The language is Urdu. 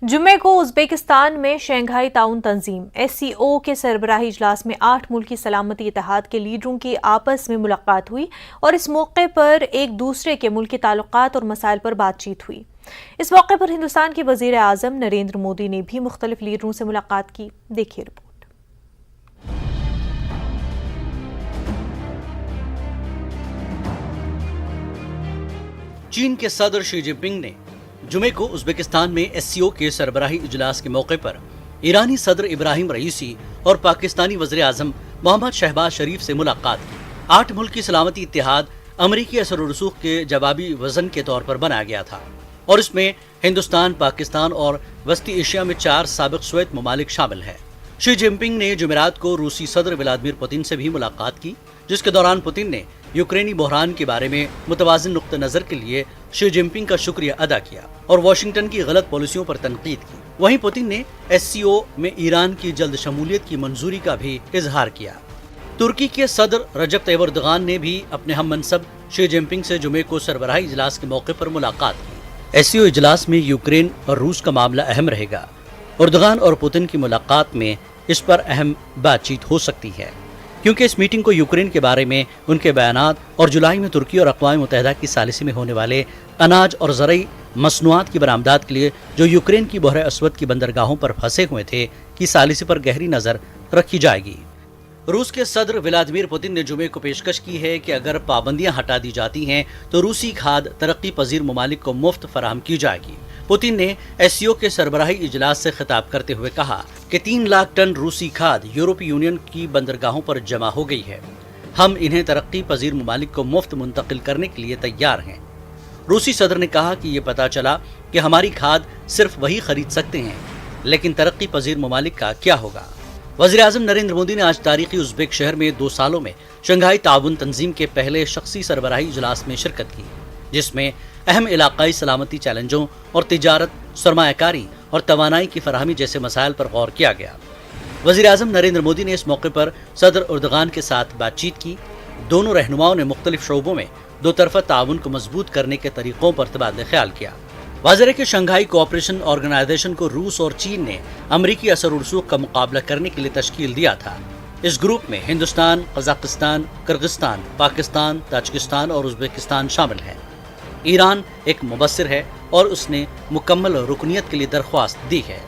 جمعے کو ازبیکستان میں شنگھائی تعاون تنظیم SCO کے سربراہی اجلاس میں 8 ملکی سلامتی اتحاد کے لیڈروں کی آپس میں ملاقات ہوئی اور اس موقع پر ایک دوسرے کے ملکی تعلقات اور مسائل پر بات چیت ہوئی۔ اس موقع پر ہندوستان کے وزیر اعظم نریندر مودی نے بھی مختلف لیڈروں سے ملاقات کی۔ دیکھیے رپورٹ۔ چین کے صدر شی جن پنگ نے جمعے کو ازبیکستان میں SCO کے سربراہی اجلاس کے موقع پر ایرانی صدر ابراہیم رئیسی اور پاکستانی وزیر اعظم محمد شہباز شریف سے ملاقات کی۔ 8 ملکی سلامتی اتحاد امریکی اثر و رسوخ کے جوابی وزن کے طور پر بنایا گیا تھا اور اس میں ہندوستان، پاکستان اور وسطی ایشیا میں 4 سابق سوویت ممالک شامل ہیں۔ شی جن پنگ نے جمعرات کو روسی صدر ولادیمیر پوتن سے بھی ملاقات کی، جس کے دوران پوتن نے یوکرینی بحران کے بارے میں متوازن نقطہ نظر کے لیے شی جن پنگ کا شکریہ ادا کیا اور واشنگٹن کی غلط پالیسیوں پر تنقید کی۔ وہیں پوتن نے SCO میں ایران کی جلد شمولیت کی منظوری کا بھی اظہار کیا۔ ترکی کے صدر رجب طیب ایردوغان نے بھی اپنے ہم منصب شی جن پنگ سے جمعے کو سربراہی اجلاس کے موقع پر ملاقات کی۔ SCO اجلاس میں یوکرین اور روس کا معاملہ اہم رہے گا۔ ایردوغان اور پوتن کی ملاقات میں اس پر اہم بات چیت ہو سکتی ہے، کیونکہ اس میٹنگ کو یوکرین کے بارے میں ان کے بیانات اور جولائی میں ترکی اور اقوام متحدہ کی ثالثی میں ہونے والے اناج اور زرعی مصنوعات کی برآمدات کے لیے جو یوکرین کی بحر اسود کی بندرگاہوں پر پھنسے ہوئے تھے کی ثالثی پر گہری نظر رکھی جائے گی۔ روس کے صدر ولادیمیر پوتن نے جمعے کو پیشکش کی ہے کہ اگر پابندیاں ہٹا دی جاتی ہیں تو روسی کھاد ترقی پذیر ممالک کو مفت فراہم کی جائے گی۔ پوتن نے SCO کے سربراہی اجلاس سے خطاب کرتے ہوئے کہا کہ 3 لاکھ ٹن روسی کھاد یورپی یونین کی بندرگاہوں پر جمع ہو گئی ہے۔ ہم انہیں ترقی پذیر ممالک کو مفت منتقل کرنے کے لیے تیار ہیں۔ روسی صدر نے کہا کہ یہ پتہ چلا کہ ہماری کھاد صرف وہی خرید سکتے ہیں، لیکن ترقی پذیر ممالک کا کیا ہوگا؟ وزیر اعظم نریندر مودی نے آج تاریخی ازبیک شہر میں 2 سالوں میں شنگھائی تعاون تنظیم کے پہلے شخصی سربراہی اجلاس میں شرکت کی، جس میں اہم علاقائی سلامتی چیلنجوں اور تجارت، سرمایہ کاری اور توانائی کی فراہمی جیسے مسائل پر غور کیا گیا۔ وزیر اعظم نریندر مودی نے اس موقع پر صدر ایردوغان کے ساتھ بات چیت کی۔ دونوں رہنماؤں نے مختلف شعبوں میں 2 طرفہ تعاون کو مضبوط کرنے کے طریقوں پر تبادلہ خیال کیا۔ واضح ہے کہ شنگھائی کوآپریشن آرگنائزیشن کو روس اور چین نے امریکی اثر و رسوخ کا مقابلہ کرنے کے لیے تشکیل دیا تھا۔ اس گروپ میں ہندوستان، قزاقستان، کرغزستان، پاکستان، تاجکستان اور ازبیکستان شامل ہیں۔ ایران ایک مبصر ہے اور اس نے مکمل رکنیت کے لیے درخواست دی ہے۔